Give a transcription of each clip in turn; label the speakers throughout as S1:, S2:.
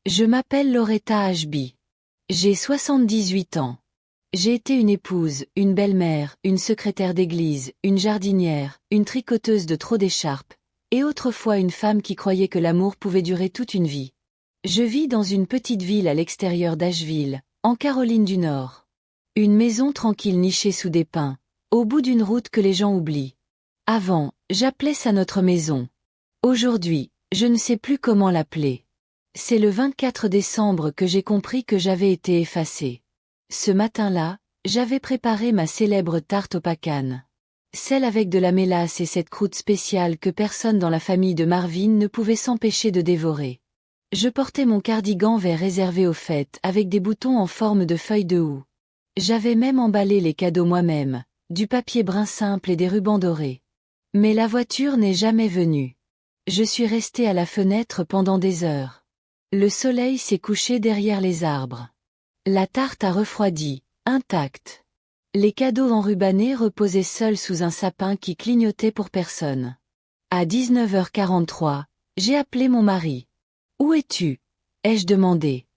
S1: Je m'appelle Loretta Ashby. J'ai 78 ans. J'ai été une épouse, une belle-mère, une secrétaire d'église, une jardinière, une tricoteuse de trop d'écharpes, et autrefois une femme qui croyait que l'amour pouvait durer toute une vie. Je vis dans une petite ville à l'extérieur d'Asheville, en Caroline du Nord. Une maison tranquille nichée sous des pins, au bout d'une route que les gens oublient. Avant, j'appelais ça notre maison. Aujourd'hui, je ne sais plus comment l'appeler. C'est le 24 décembre que j'ai compris que j'avais été effacée. Ce matin-là, j'avais préparé ma célèbre tarte aux pacanes. Celle avec de la mélasse et cette croûte spéciale que personne dans la famille de Marvin ne pouvait s'empêcher de dévorer. Je portais mon cardigan vert réservé aux fêtes avec des boutons en forme de feuilles de houx. J'avais même emballé les cadeaux moi-même, du papier brun simple et des rubans dorés. Mais la voiture n'est jamais venue. Je suis restée à la fenêtre pendant des heures. Le soleil s'est couché derrière les arbres. La tarte a refroidi, intacte. Les cadeaux enrubannés reposaient seuls sous un sapin qui clignotait pour personne. À 19h43, j'ai appelé mon mari. « Où es-tu » ai-je demandé.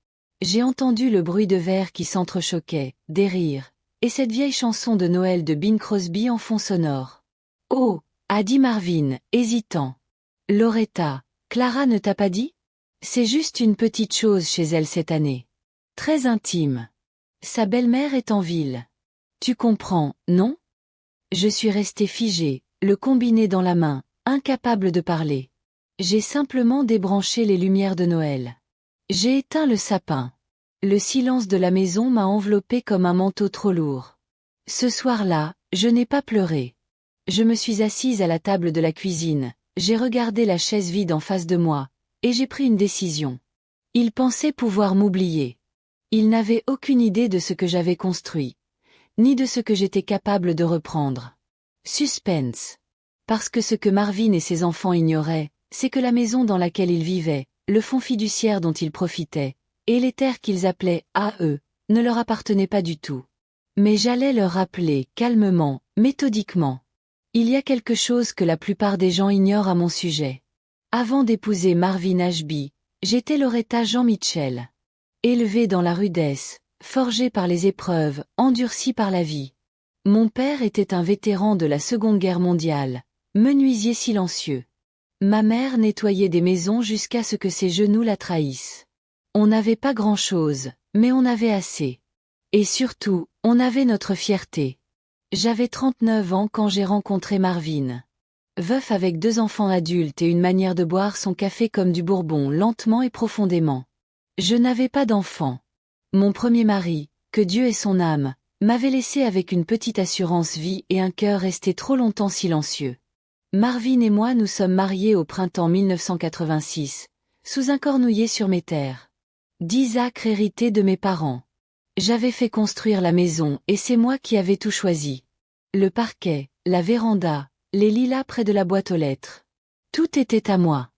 S1: J'ai entendu le bruit de verre qui s'entrechoquait, des rires, et cette vieille chanson de Noël de Bing Crosby en fond sonore. « Oh » a dit Marvin, hésitant. « Loretta, Clara ne t'a pas dit ? C'est juste une petite chose chez elle cette année. Très intime. Sa belle-mère est en ville. Tu comprends, non ?» Je suis restée figée, le combiné dans la main, incapable de parler. J'ai simplement débranché les lumières de Noël. J'ai éteint le sapin. Le silence de la maison m'a enveloppée comme un manteau trop lourd. Ce soir-là, je n'ai pas pleuré. Je me suis assise à la table de la cuisine, j'ai regardé la chaise vide en face de moi, et j'ai pris une décision. Il pensait pouvoir m'oublier. Il n'avait aucune idée de ce que j'avais construit, ni de ce que j'étais capable de reprendre. Suspense. Parce que ce que Marvin et ses enfants ignoraient, c'est que la maison dans laquelle ils vivaient, le fonds fiduciaire dont ils profitaient, et les terres qu'ils appelaient « à eux », ne leur appartenaient pas du tout. Mais j'allais leur rappeler, calmement, méthodiquement. Il y a quelque chose que la plupart des gens ignorent à mon sujet. Avant d'épouser Marvin Ashby, j'étais Loretta Jean Mitchell. Élevée dans la rudesse, forgée par les épreuves, endurcie par la vie. Mon père était un vétéran de la Seconde Guerre mondiale, menuisier silencieux. Ma mère nettoyait des maisons jusqu'à ce que ses genoux la trahissent. On n'avait pas grand-chose, mais on avait assez. Et surtout, on avait notre fierté. J'avais 39 ans quand j'ai rencontré Marvin. Veuf avec 2 enfants adultes et une manière de boire son café comme du bourbon lentement et profondément. Je n'avais pas d'enfant. Mon premier mari, que Dieu ait son âme, m'avait laissé avec une petite assurance vie et un cœur resté trop longtemps silencieux. Marvin et moi nous sommes mariés au printemps 1986, sous un cornouiller sur mes terres. 10 acres hérités de mes parents. J'avais fait construire la maison et c'est moi qui avais tout choisi. Le parquet, la véranda, les lilas près de la boîte aux lettres. Tout était à moi.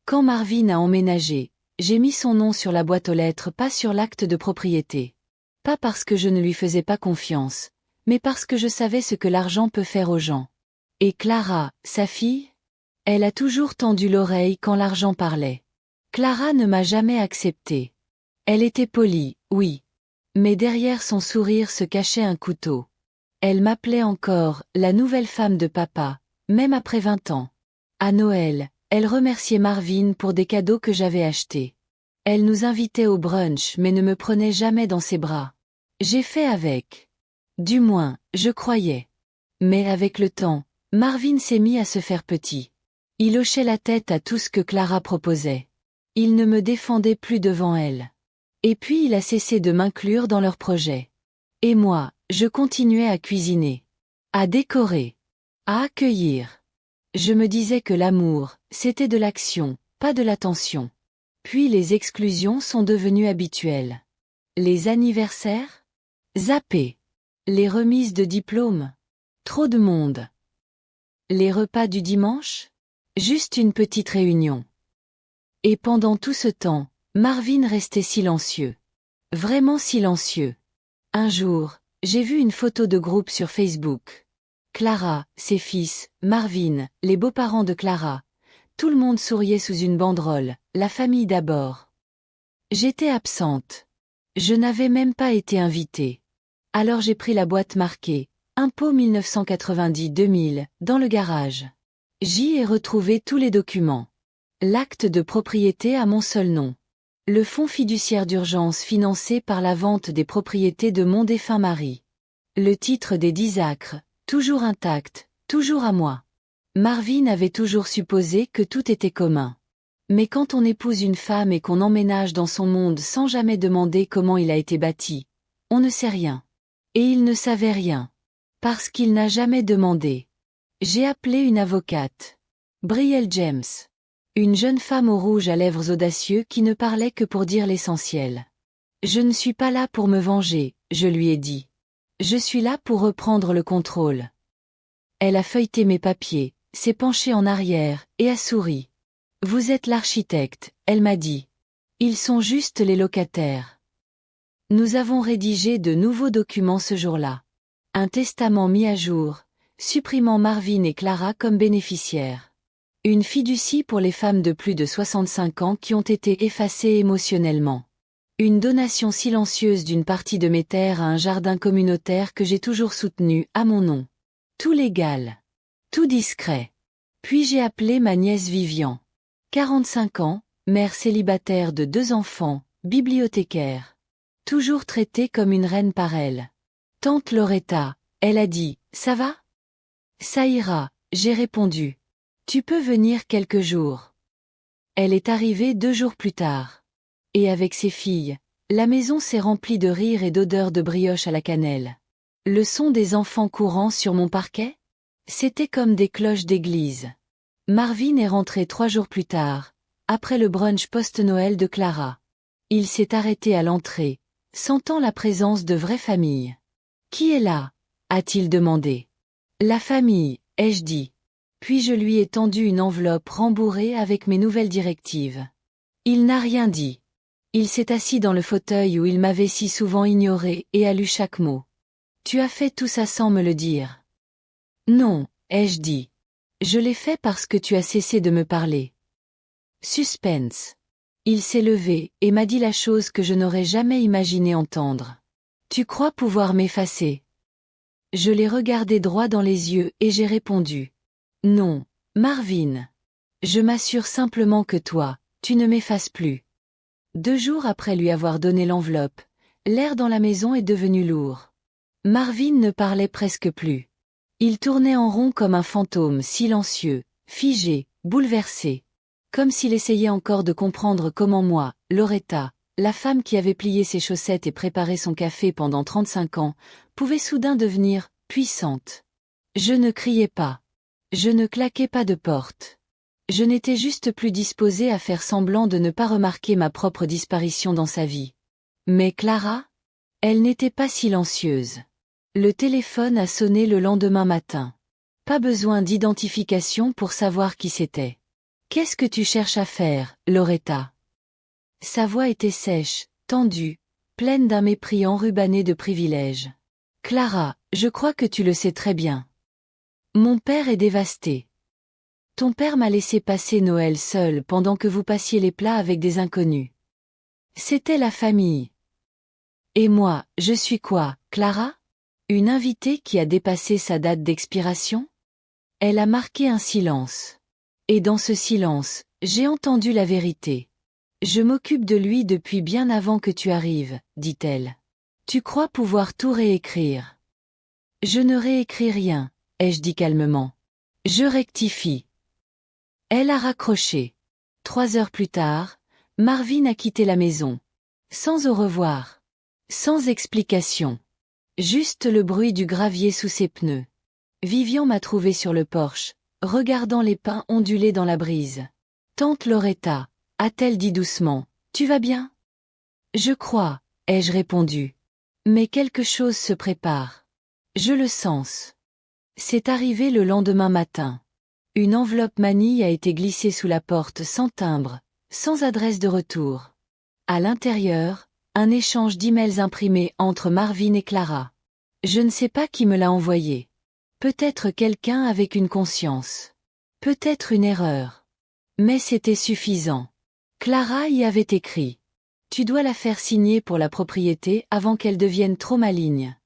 S1: Quand Marvin a emménagé, j'ai mis son nom sur la boîte aux lettres, pas sur l'acte de propriété. Pas parce que je ne lui faisais pas confiance, mais parce que je savais ce que l'argent peut faire aux gens. Et Clara, sa fille? Elle a toujours tendu l'oreille quand l'argent parlait. Clara ne m'a jamais accepté. Elle était polie, oui. Mais derrière son sourire se cachait un couteau. Elle m'appelait encore « la nouvelle femme de papa », même après 20 ans. À Noël, elle remerciait Marvin pour des cadeaux que j'avais achetés. Elle nous invitait au brunch mais ne me prenait jamais dans ses bras. J'ai fait avec. Du moins, je croyais. Mais avec le temps, Marvin s'est mis à se faire petit. Il hochait la tête à tout ce que Clara proposait. Il ne me défendait plus devant elle. Et puis il a cessé de m'inclure dans leurs projets. Et moi, je continuais à cuisiner, à décorer, à accueillir. Je me disais que l'amour, c'était de l'action, pas de l'attention. Puis les exclusions sont devenues habituelles. Les anniversaires? Zappé. Les remises de diplômes? Trop de monde. Les repas du dimanche? Juste une petite réunion. Et pendant tout ce temps, Marvin restait silencieux. Vraiment silencieux. Un jour, j'ai vu une photo de groupe sur Facebook. Clara, ses fils, Marvin, les beaux-parents de Clara. Tout le monde souriait sous une banderole, la famille d'abord. J'étais absente. Je n'avais même pas été invitée. Alors j'ai pris la boîte marquée Impôt 1990-2000 dans le garage. J'y ai retrouvé tous les documents. L'acte de propriété à mon seul nom. Le fonds fiduciaire d'urgence financé par la vente des propriétés de mon défunt mari. Le titre des 10 acres, toujours intact, toujours à moi. Marvin avait toujours supposé que tout était commun. Mais quand on épouse une femme et qu'on emménage dans son monde sans jamais demander comment il a été bâti, on ne sait rien. Et il ne savait rien. Parce qu'il n'a jamais demandé. J'ai appelé une avocate. Brielle James. Une jeune femme aux rouges à lèvres audacieux qui ne parlait que pour dire l'essentiel. Je ne suis pas là pour me venger, je lui ai dit. Je suis là pour reprendre le contrôle. Elle a feuilleté mes papiers, s'est penchée en arrière, et a souri. Vous êtes l'architecte, elle m'a dit. Ils sont juste les locataires. Nous avons rédigé de nouveaux documents ce jour-là. Un testament mis à jour, supprimant Marvin et Clara comme bénéficiaires. Une fiducie pour les femmes de plus de 65 ans qui ont été effacées émotionnellement. Une donation silencieuse d'une partie de mes terres à un jardin communautaire que j'ai toujours soutenu, à mon nom. Tout légal. Tout discret. Puis j'ai appelé ma nièce Vivian. 45 ans, mère célibataire de 2 enfants, bibliothécaire. Toujours traitée comme une reine par elle. Tante Loretta, elle a dit, ça va? Ça ira, j'ai répondu. Tu peux venir quelques jours. Elle est arrivée 2 jours plus tard. Et avec ses filles, la maison s'est remplie de rires et d'odeurs de brioche à la cannelle. Le son des enfants courant sur mon parquet? C'était comme des cloches d'église. Marvin est rentré 3 jours plus tard, après le brunch post-Noël de Clara. Il s'est arrêté à l'entrée, sentant la présence de vraies familles. Qui est là? A-t-il demandé. La famille, ai-je dit. Puis je lui ai tendu une enveloppe rembourrée avec mes nouvelles directives. Il n'a rien dit. Il s'est assis dans le fauteuil où il m'avait si souvent ignoré et a lu chaque mot. Tu as fait tout ça sans me le dire. Non, ai-je dit. Je l'ai fait parce que tu as cessé de me parler. Suspense. Il s'est levé et m'a dit la chose que je n'aurais jamais imaginé entendre. Tu crois pouvoir m'effacer? Je l'ai regardé droit dans les yeux et j'ai répondu. Non, Marvin. Je m'assure simplement que toi, tu ne m'effaces plus. 2 jours après lui avoir donné l'enveloppe, l'air dans la maison est devenu lourd. Marvin ne parlait presque plus. Il tournait en rond comme un fantôme silencieux, figé, bouleversé. Comme s'il essayait encore de comprendre comment moi, Loretta, la femme qui avait plié ses chaussettes et préparé son café pendant 35 ans, pouvait soudain devenir puissante. Je ne criais pas. Je ne claquais pas de porte. Je n'étais juste plus disposée à faire semblant de ne pas remarquer ma propre disparition dans sa vie. Mais Clara? Elle n'était pas silencieuse. Le téléphone a sonné le lendemain matin. Pas besoin d'identification pour savoir qui c'était. Qu'est-ce que tu cherches à faire, Loretta? Sa voix était sèche, tendue, pleine d'un mépris enrubanné de privilèges. Clara, je crois que tu le sais très bien. Mon père est dévasté. Ton père m'a laissé passer Noël seul pendant que vous passiez les plats avec des inconnus. C'était la famille. Et moi, je suis quoi, Clara? Une invitée qui a dépassé sa date d'expiration? Elle a marqué un silence. Et dans ce silence, j'ai entendu la vérité. Je m'occupe de lui depuis bien avant que tu arrives, dit-elle. Tu crois pouvoir tout réécrire? Je ne réécris rien, ai-je dit calmement. Je rectifie. Elle a raccroché. 3 heures plus tard, Marvin a quitté la maison. Sans au revoir. Sans explication. Juste le bruit du gravier sous ses pneus. Vivian m'a trouvé sur le porche, regardant les pins onduler dans la brise. Tante Loretta, a-t-elle dit doucement, tu vas bien? Je crois, ai-je répondu. Mais quelque chose se prépare. Je le sens. C'est arrivé le lendemain matin. Une enveloppe manille a été glissée sous la porte sans timbre, sans adresse de retour. À l'intérieur, un échange d'emails imprimés entre Marvin et Clara. Je ne sais pas qui me l'a envoyé. Peut-être quelqu'un avec une conscience. Peut-être une erreur. Mais c'était suffisant. Clara y avait écrit. Tu dois la faire signer pour la propriété avant qu'elle devienne trop maligne.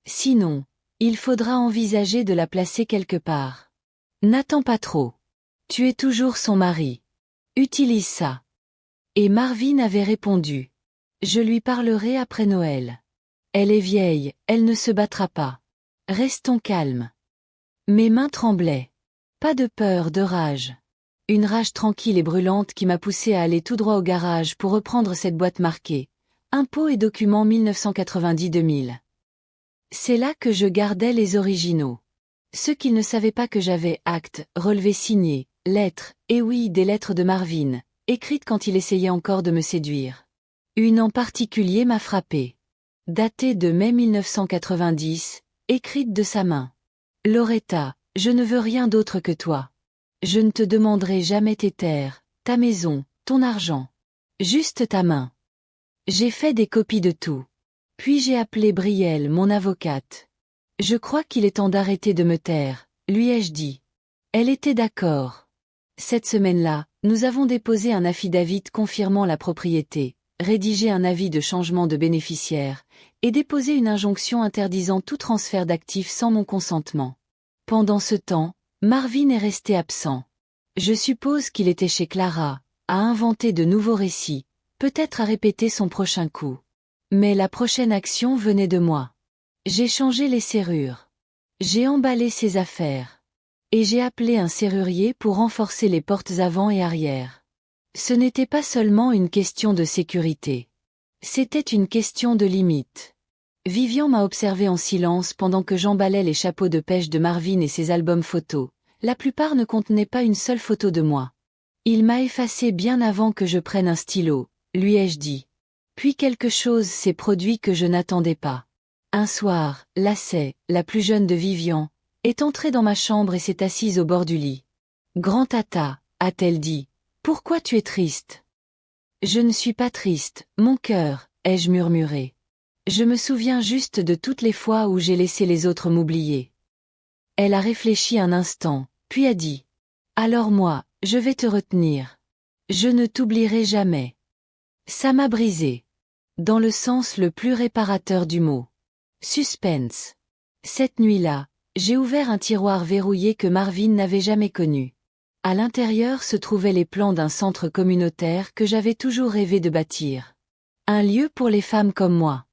S1: Sinon, il faudra envisager de la placer quelque part. N'attends pas trop. Tu es toujours son mari. Utilise ça. Et Marvin avait répondu. Je lui parlerai après Noël. Elle est vieille, elle ne se battra pas. Restons calmes. Mes mains tremblaient. Pas de peur, de rage. Une rage tranquille et brûlante qui m'a poussé à aller tout droit au garage pour reprendre cette boîte marquée. Impôts et documents 1990-2000. C'est là que je gardais les originaux. Ceux qui ne savaient pas que j'avais actes, relevés signés, lettres, et oui, des lettres de Marvin, écrites quand il essayait encore de me séduire. Une en particulier m'a frappée. Datée de mai 1990, écrite de sa main. Loretta, je ne veux rien d'autre que toi. Je ne te demanderai jamais tes terres, ta maison, ton argent. Juste ta main. J'ai fait des copies de tout. Puis j'ai appelé Brielle, mon avocate. Je crois qu'il est temps d'arrêter de me taire, lui ai-je dit. Elle était d'accord. Cette semaine-là, nous avons déposé un affidavit confirmant la propriété, rédigé un avis de changement de bénéficiaire, et déposé une injonction interdisant tout transfert d'actifs sans mon consentement. Pendant ce temps, Marvin est resté absent. Je suppose qu'il était chez Clara, à inventer de nouveaux récits, peut-être à répéter son prochain coup. Mais la prochaine action venait de moi. J'ai changé les serrures. J'ai emballé ses affaires. Et j'ai appelé un serrurier pour renforcer les portes avant et arrière. Ce n'était pas seulement une question de sécurité. C'était une question de limite. Vivian m'a observé en silence pendant que j'emballais les chapeaux de pêche de Marvin et ses albums photos. La plupart ne contenaient pas une seule photo de moi. Il m'a effacé bien avant que je prenne un stylo, lui ai-je dit. Puis quelque chose s'est produit que je n'attendais pas. Un soir, Lacey, la plus jeune de Vivian, est entrée dans ma chambre et s'est assise au bord du lit. « Grand-tata » a-t-elle dit, « pourquoi tu es triste ?»« Je ne suis pas triste, mon cœur, » ai-je murmuré. Je me souviens juste de toutes les fois où j'ai laissé les autres m'oublier. Elle a réfléchi un instant, puis a dit. Alors moi, je vais te retenir. Je ne t'oublierai jamais. Ça m'a brisé. Dans le sens le plus réparateur du mot. Suspense. Cette nuit-là, j'ai ouvert un tiroir verrouillé que Marvin n'avait jamais connu. À l'intérieur se trouvaient les plans d'un centre communautaire que j'avais toujours rêvé de bâtir. Un lieu pour les femmes comme moi.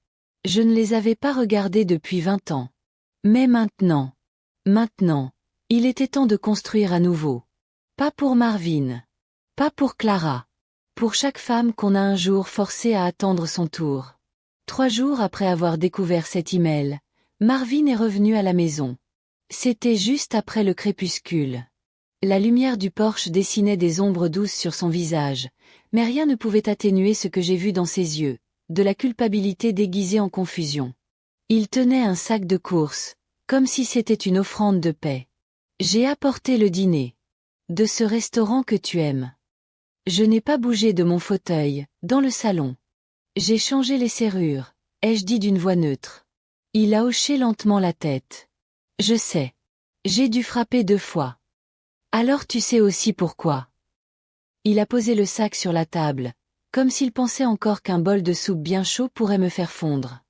S1: Je ne les avais pas regardées depuis 20 ans. Mais maintenant, il était temps de construire à nouveau. Pas pour Marvin. Pas pour Clara. Pour chaque femme qu'on a un jour forcée à attendre son tour. 3 jours après avoir découvert cet email, Marvin est revenu à la maison. C'était juste après le crépuscule. La lumière du porche dessinait des ombres douces sur son visage, mais rien ne pouvait atténuer ce que j'ai vu dans ses yeux. De la culpabilité déguisée en confusion. Il tenait un sac de courses, comme si c'était une offrande de paix. J'ai apporté le dîner. De ce restaurant que tu aimes. Je n'ai pas bougé de mon fauteuil, dans le salon. J'ai changé les serrures, ai-je dit d'une voix neutre. Il a hoché lentement la tête. Je sais. J'ai dû frapper 2 fois. Alors tu sais aussi pourquoi. Il a posé le sac sur la table. Comme s'il pensait encore qu'un bol de soupe bien chaud pourrait me faire fondre.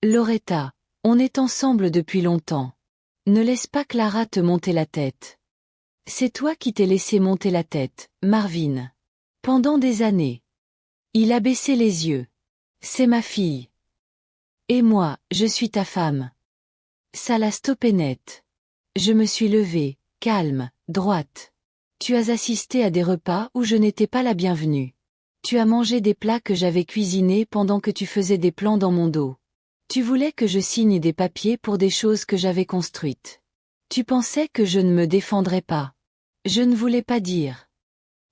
S1: Loretta, on est ensemble depuis longtemps. Ne laisse pas Clara te monter la tête. C'est toi qui t'es laissé monter la tête, Marvin. Pendant des années. Il a baissé les yeux. C'est ma fille. Et moi, je suis ta femme. Ça l'a stoppé net. Je me suis levée, calme, droite. Tu as assisté à des repas où je n'étais pas la bienvenue. Tu as mangé des plats que j'avais cuisinés pendant que tu faisais des plans dans mon dos. Tu voulais que je signe des papiers pour des choses que j'avais construites. Tu pensais que je ne me défendrais pas. Je ne voulais pas dire.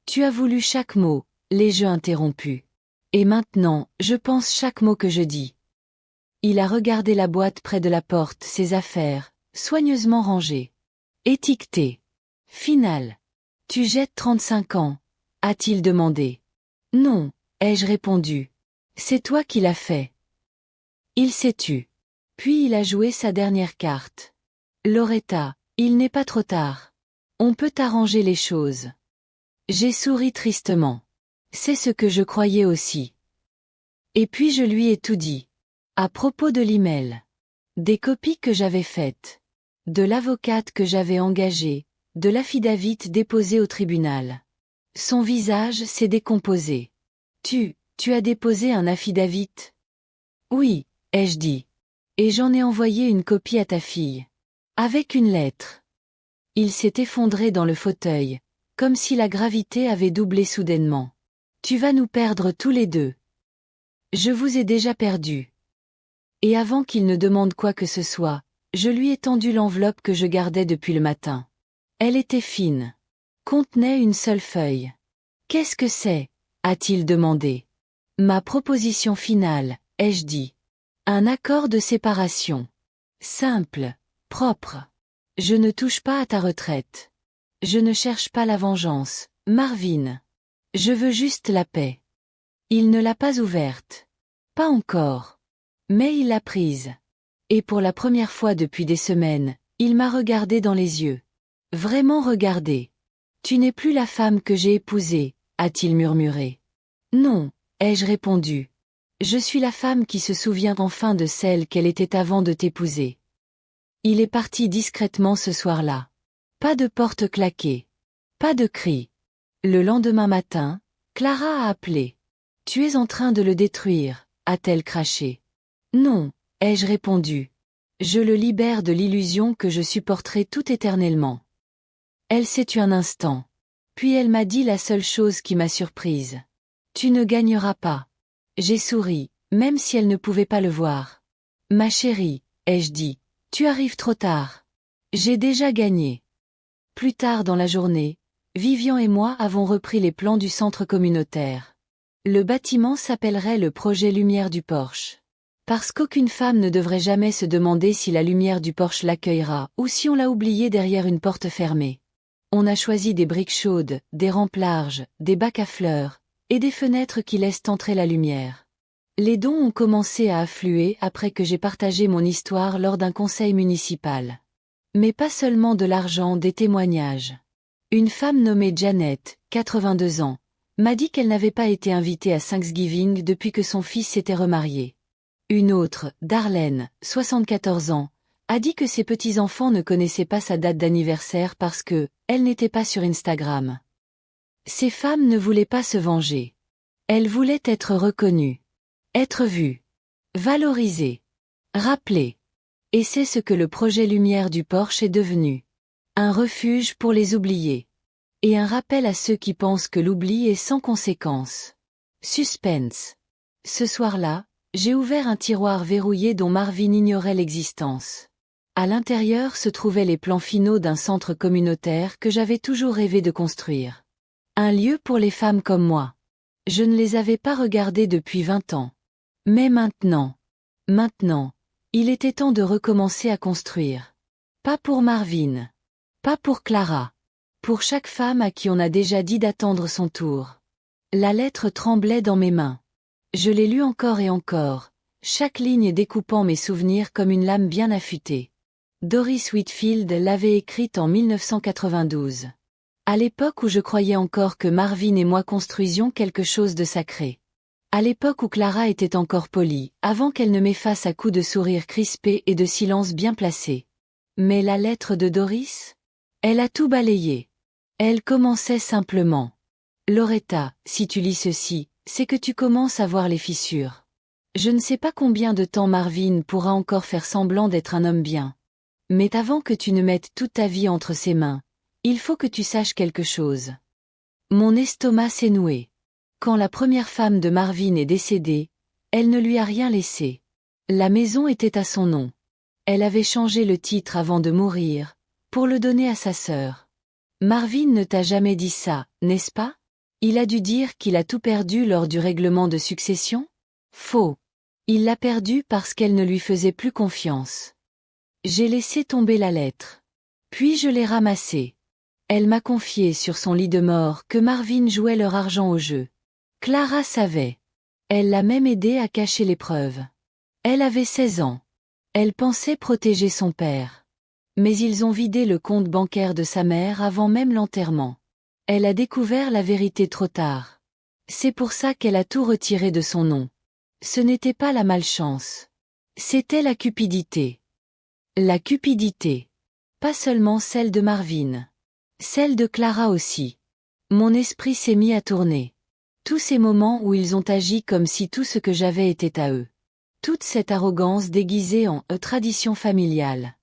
S1: Tu as voulu chaque mot, les jeux interrompus. Et maintenant, je pense chaque mot que je dis. Il a regardé la boîte près de la porte, ses affaires, soigneusement rangées. Étiquetées. Final. Tu jettes 35 ans, a-t-il demandé. Non, ai-je répondu. C'est toi qui l'as fait. Il s'est tu. Puis il a joué sa dernière carte. Loretta, il n'est pas trop tard. On peut arranger les choses. J'ai souri tristement. C'est ce que je croyais aussi. Et puis je lui ai tout dit. À propos de l'email. Des copies que j'avais faites. De l'avocate que j'avais engagée, de l'affidavit déposé au tribunal. Son visage s'est décomposé. Tu as déposé un affidavit? Oui, ai-je dit. Et j'en ai envoyé une copie à ta fille. Avec une lettre. Il s'est effondré dans le fauteuil, comme si la gravité avait doublé soudainement. Tu vas nous perdre tous les deux. Je vous ai déjà perdu. Et avant qu'il ne demande quoi que ce soit, je lui ai tendu l'enveloppe que je gardais depuis le matin. Elle était fine. Contenait une seule feuille. Qu'est-ce que c'est? A-t-il demandé. Ma proposition finale, ai-je dit. Un accord de séparation. Simple, propre. Je ne touche pas à ta retraite. Je ne cherche pas la vengeance, Marvin. Je veux juste la paix. Il ne l'a pas ouverte. Pas encore. Mais il l'a prise. Et pour la première fois depuis des semaines, il m'a regardé dans les yeux. Vraiment regardé. Tu n'es plus la femme que j'ai épousée, a-t-il murmuré. Non, ai-je répondu. Je suis la femme qui se souvient enfin de celle qu'elle était avant de t'épouser. Il est parti discrètement ce soir-là. Pas de porte claquée. Pas de cri. Le lendemain matin, Clara a appelé. Tu es en train de le détruire, a-t-elle craché. Non, ai-je répondu. Je le libère de l'illusion que je supporterai tout éternellement. Elle s'est tue un instant. Puis elle m'a dit la seule chose qui m'a surprise. Tu ne gagneras pas. J'ai souri, même si elle ne pouvait pas le voir. Ma chérie, ai-je dit, tu arrives trop tard. J'ai déjà gagné. Plus tard dans la journée, Vivian et moi avons repris les plans du centre communautaire. Le bâtiment s'appellerait le projet Lumière du Porche. Parce qu'aucune femme ne devrait jamais se demander si la lumière du porche l'accueillera ou si on l'a oubliée derrière une porte fermée. On a choisi des briques chaudes, des rampes larges, des bacs à fleurs, et des fenêtres qui laissent entrer la lumière. Les dons ont commencé à affluer après que j'ai partagé mon histoire lors d'un conseil municipal. Mais pas seulement de l'argent, des témoignages. Une femme nommée Janet, 82 ans, m'a dit qu'elle n'avait pas été invitée à Thanksgiving depuis que son fils s'était remarié. Une autre, Darlene, 74 ans, a dit que ses petits-enfants ne connaissaient pas sa date d'anniversaire parce que, elle n'était pas sur Instagram. Ces femmes ne voulaient pas se venger. Elles voulaient être reconnues. Être vues. Valorisées. Rappelées. Et c'est ce que le projet Lumière du Porche est devenu. Un refuge pour les oubliés. Et un rappel à ceux qui pensent que l'oubli est sans conséquence. Suspense. Ce soir-là, j'ai ouvert un tiroir verrouillé dont Marvin ignorait l'existence. À l'intérieur se trouvaient les plans finaux d'un centre communautaire que j'avais toujours rêvé de construire. Un lieu pour les femmes comme moi. Je ne les avais pas regardées depuis 20 ans. Mais maintenant, il était temps de recommencer à construire. Pas pour Marvin. Pas pour Clara. Pour chaque femme à qui on a déjà dit d'attendre son tour. La lettre tremblait dans mes mains. Je l'ai lue encore et encore, chaque ligne découpant mes souvenirs comme une lame bien affûtée. Doris Whitfield l'avait écrite en 1992. À l'époque où je croyais encore que Marvin et moi construisions quelque chose de sacré. À l'époque où Clara était encore polie, avant qu'elle ne m'efface à coups de sourires crispés et de silence bien placés. Mais la lettre de Doris? Elle a tout balayé. Elle commençait simplement. Loretta, si tu lis ceci, c'est que tu commences à voir les fissures. Je ne sais pas combien de temps Marvin pourra encore faire semblant d'être un homme bien. Mais avant que tu ne mettes toute ta vie entre ses mains, il faut que tu saches quelque chose. Mon estomac s'est noué. Quand la première femme de Marvin est décédée, elle ne lui a rien laissé. La maison était à son nom. Elle avait changé le titre avant de mourir, pour le donner à sa sœur. Marvin ne t'a jamais dit ça, n'est-ce pas? Il a dû dire qu'il a tout perdu lors du règlement de succession? Faux. Il l'a perdu parce qu'elle ne lui faisait plus confiance. J'ai laissé tomber la lettre. Puis je l'ai ramassée. Elle m'a confié sur son lit de mort que Marvin jouait leur argent au jeu. Clara savait. Elle l'a même aidé à cacher les preuves. Elle avait 16 ans. Elle pensait protéger son père. Mais ils ont vidé le compte bancaire de sa mère avant même l'enterrement. Elle a découvert la vérité trop tard. C'est pour ça qu'elle a tout retiré de son nom. Ce n'était pas la malchance. C'était la cupidité. La cupidité. Pas seulement celle de Marvin. Celle de Clara aussi. Mon esprit s'est mis à tourner. Tous ces moments où ils ont agi comme si tout ce que j'avais était à eux. Toute cette arrogance déguisée en tradition familiale.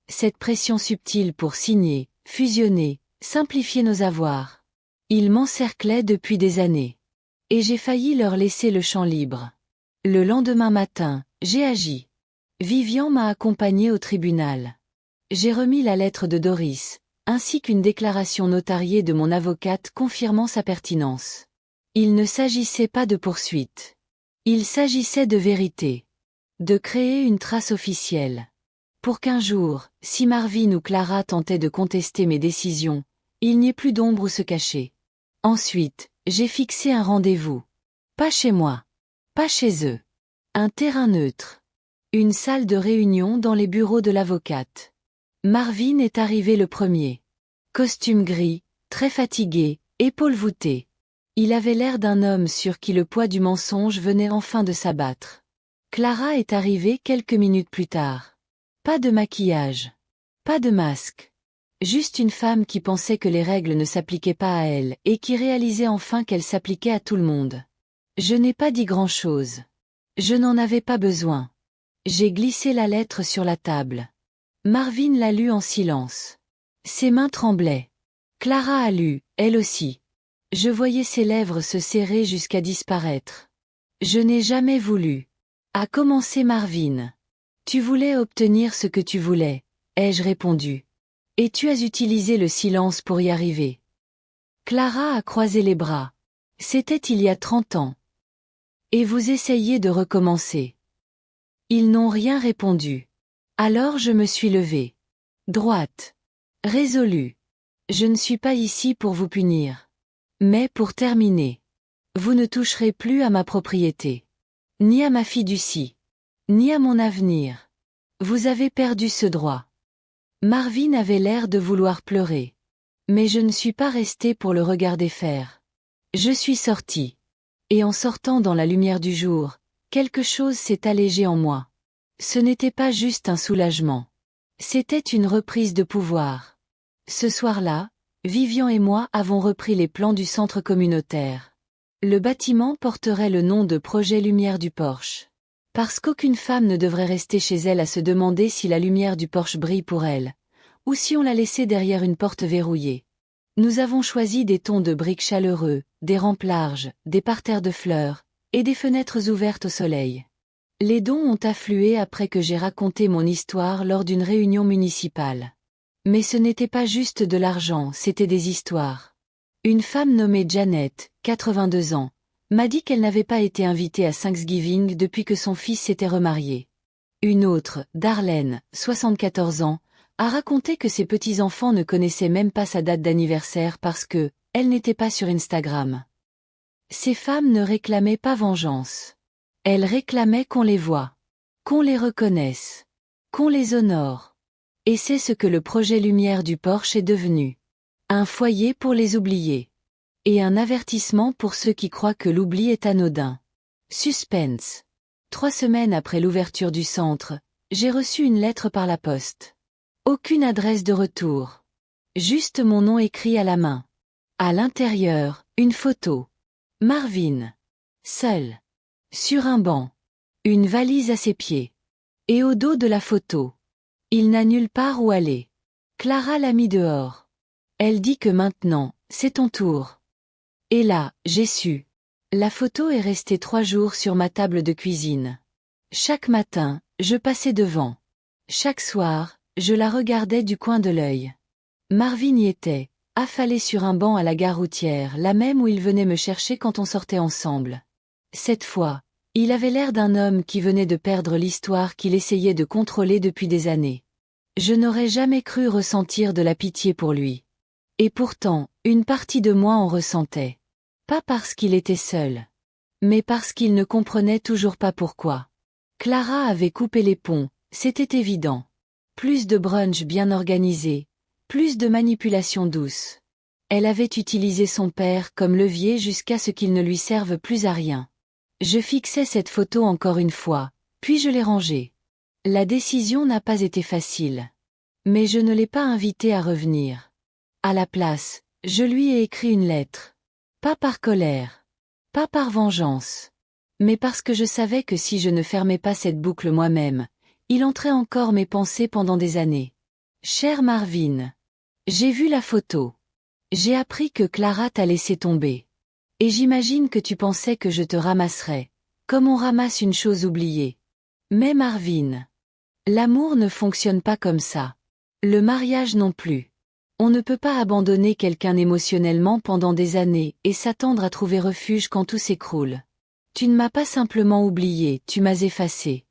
S1: Cette pression subtile pour signer, fusionner, simplifier nos avoirs. Ils m'encerclaient depuis des années. Et j'ai failli leur laisser le champ libre. Le lendemain matin, j'ai agi. Vivian m'a accompagné au tribunal. J'ai remis la lettre de Doris, ainsi qu'une déclaration notariée de mon avocate confirmant sa pertinence. Il ne s'agissait pas de poursuite. Il s'agissait de vérité. De créer une trace officielle. Pour qu'un jour, si Marvin ou Clara tentaient de contester mes décisions, il n'y ait plus d'ombre où se cacher. Ensuite, j'ai fixé un rendez-vous. Pas chez moi. Pas chez eux. Un terrain neutre. Une salle de réunion dans les bureaux de l'avocate. Marvin est arrivé le premier. Costume gris, très fatigué, épaules voûtées. Il avait l'air d'un homme sur qui le poids du mensonge venait enfin de s'abattre. Clara est arrivée quelques minutes plus tard. Pas de maquillage. Pas de masque. Juste une femme qui pensait que les règles ne s'appliquaient pas à elle et qui réalisait enfin qu'elles s'appliquaient à tout le monde. Je n'ai pas dit grand-chose. Je n'en avais pas besoin. J'ai glissé la lettre sur la table. Marvin l'a lue en silence. Ses mains tremblaient. Clara a lu, elle aussi. Je voyais ses lèvres se serrer jusqu'à disparaître. Je n'ai jamais voulu. A commencé Marvin. Tu voulais obtenir ce que tu voulais, ai-je répondu. Et tu as utilisé le silence pour y arriver. Clara a croisé les bras. C'était il y a 30 ans. Et vous essayez de recommencer. Ils n'ont rien répondu. Alors je me suis levée. Droite. Résolue. Je ne suis pas ici pour vous punir. Mais pour terminer. Vous ne toucherez plus à ma propriété. Ni à ma fiducie. Ni à mon avenir. Vous avez perdu ce droit. Marvin avait l'air de vouloir pleurer. Mais je ne suis pas restée pour le regarder faire. Je suis sortie. Et en sortant dans la lumière du jour, quelque chose s'est allégé en moi. Ce n'était pas juste un soulagement. C'était une reprise de pouvoir. Ce soir-là, Vivian et moi avons repris les plans du centre communautaire. Le bâtiment porterait le nom de Projet Lumière du Porche. Parce qu'aucune femme ne devrait rester chez elle à se demander si la lumière du Porche brille pour elle, ou si on la laissait derrière une porte verrouillée. Nous avons choisi des tons de briques chaleureux, des rampes larges, des parterres de fleurs, et des fenêtres ouvertes au soleil. Les dons ont afflué après que j'ai raconté mon histoire lors d'une réunion municipale. Mais ce n'était pas juste de l'argent, c'était des histoires. Une femme nommée Janet, 82 ans, m'a dit qu'elle n'avait pas été invitée à Thanksgiving depuis que son fils s'était remarié. Une autre, Darlene, 74 ans, a raconté que ses petits-enfants ne connaissaient même pas sa date d'anniversaire parce que, elle n'était pas sur Instagram. Ces femmes ne réclamaient pas vengeance. Elles réclamaient qu'on les voie, qu'on les reconnaisse, qu'on les honore. Et c'est ce que le projet Lumière du Porche est devenu. Un foyer pour les oubliés. Et un avertissement pour ceux qui croient que l'oubli est anodin. Suspense. 3 semaines après l'ouverture du centre, j'ai reçu une lettre par la poste. Aucune adresse de retour. Juste mon nom écrit à la main. À l'intérieur, une photo. Marvin. Seul. Sur un banc. Une valise à ses pieds. Et au dos de la photo. Il n'a nulle part où aller. Clara l'a mis dehors. Elle dit que maintenant, c'est ton tour. Et là, j'ai su. La photo est restée 3 jours sur ma table de cuisine. Chaque matin, je passais devant. Chaque soir, je la regardais du coin de l'œil. Marvin y était, affalé sur un banc à la gare routière, la même où il venait me chercher quand on sortait ensemble. Cette fois, il avait l'air d'un homme qui venait de perdre l'histoire qu'il essayait de contrôler depuis des années. Je n'aurais jamais cru ressentir de la pitié pour lui. Et pourtant, une partie de moi en ressentait. Pas parce qu'il était seul. Mais parce qu'il ne comprenait toujours pas pourquoi. Clara avait coupé les ponts, c'était évident. Plus de brunch bien organisé, plus de manipulation douce. Elle avait utilisé son père comme levier jusqu'à ce qu'il ne lui serve plus à rien. Je fixais cette photo encore une fois, puis je l'ai rangée. La décision n'a pas été facile. Mais je ne l'ai pas invité à revenir. À la place, je lui ai écrit une lettre. Pas par colère. Pas par vengeance. Mais parce que je savais que si je ne fermais pas cette boucle moi-même, il entrait encore mes pensées pendant des années. Cher Marvin. J'ai vu la photo. J'ai appris que Clara t'a laissé tomber. Et j'imagine que tu pensais que je te ramasserais, comme on ramasse une chose oubliée. Mais Marvin. L'amour ne fonctionne pas comme ça. Le mariage non plus. On ne peut pas abandonner quelqu'un émotionnellement pendant des années et s'attendre à trouver refuge quand tout s'écroule. Tu ne m'as pas simplement oublié, tu m'as effacé.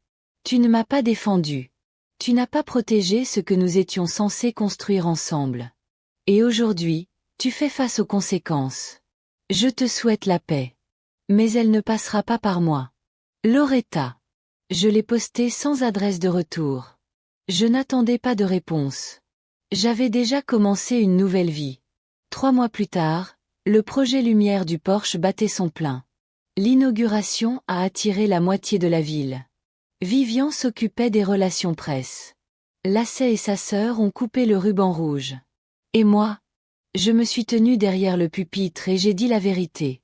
S1: Tu ne m'as pas défendu. Tu n'as pas protégé ce que nous étions censés construire ensemble. Et aujourd'hui, tu fais face aux conséquences. Je te souhaite la paix. Mais elle ne passera pas par moi. Loretta. Je l'ai posté sans adresse de retour. Je n'attendais pas de réponse. J'avais déjà commencé une nouvelle vie. 3 mois plus tard, le projet lumière du Porsche battait son plein. L'inauguration a attiré la moitié de la ville. Vivian s'occupait des relations presse. Lacey et sa sœur ont coupé le ruban rouge. Et moi? Je me suis tenue derrière le pupitre et j'ai dit la vérité.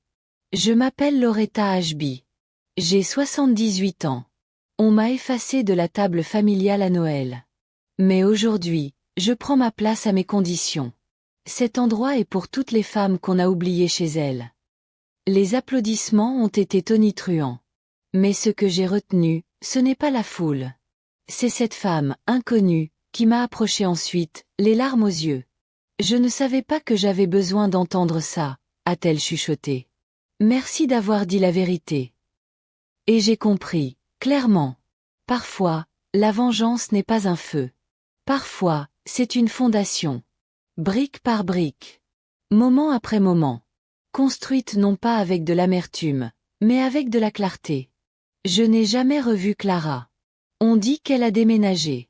S1: Je m'appelle Loretta Ashby. J'ai 78 ans. On m'a effacée de la table familiale à Noël. Mais aujourd'hui, je prends ma place à mes conditions. Cet endroit est pour toutes les femmes qu'on a oubliées chez elles. Les applaudissements ont été tonitruants. Mais ce que j'ai retenu, ce n'est pas la foule. C'est cette femme, inconnue, qui m'a approché ensuite, les larmes aux yeux. Je ne savais pas que j'avais besoin d'entendre ça, a-t-elle chuchoté. Merci d'avoir dit la vérité. Et j'ai compris, clairement. Parfois, la vengeance n'est pas un feu. Parfois, c'est une fondation. Brique par brique. Moment après moment. Construite non pas avec de l'amertume, mais avec de la clarté. Je n'ai jamais revu Clara. On dit qu'elle a déménagé.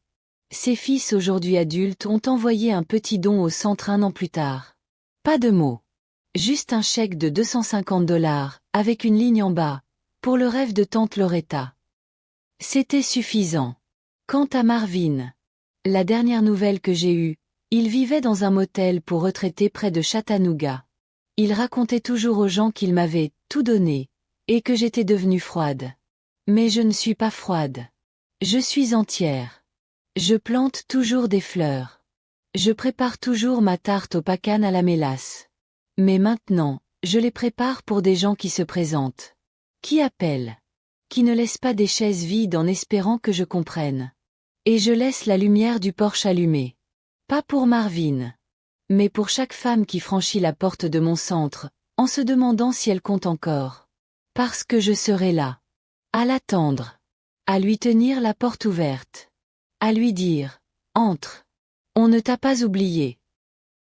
S1: Ses fils aujourd'hui adultes ont envoyé un petit don au centre 1 an plus tard. Pas de mots. Juste un chèque de $250, avec une ligne en bas, pour le rêve de tante Loretta. C'était suffisant. Quant à Marvin, la dernière nouvelle que j'ai eue, il vivait dans un motel pour retraités près de Chattanooga. Il racontait toujours aux gens qu'il m'avait tout donné, et que j'étais devenue froide. Mais je ne suis pas froide. Je suis entière. Je plante toujours des fleurs. Je prépare toujours ma tarte aux pacanes à la mélasse. Mais maintenant, je les prépare pour des gens qui se présentent. Qui appellent. Qui ne laissent pas des chaises vides en espérant que je comprenne. Et je laisse la lumière du Porsche allumée. Pas pour Marvin. Mais pour chaque femme qui franchit la porte de mon centre, en se demandant si elle compte encore. Parce que je serai là. À l'attendre. À lui tenir la porte ouverte. À lui dire, entre. On ne t'a pas oublié.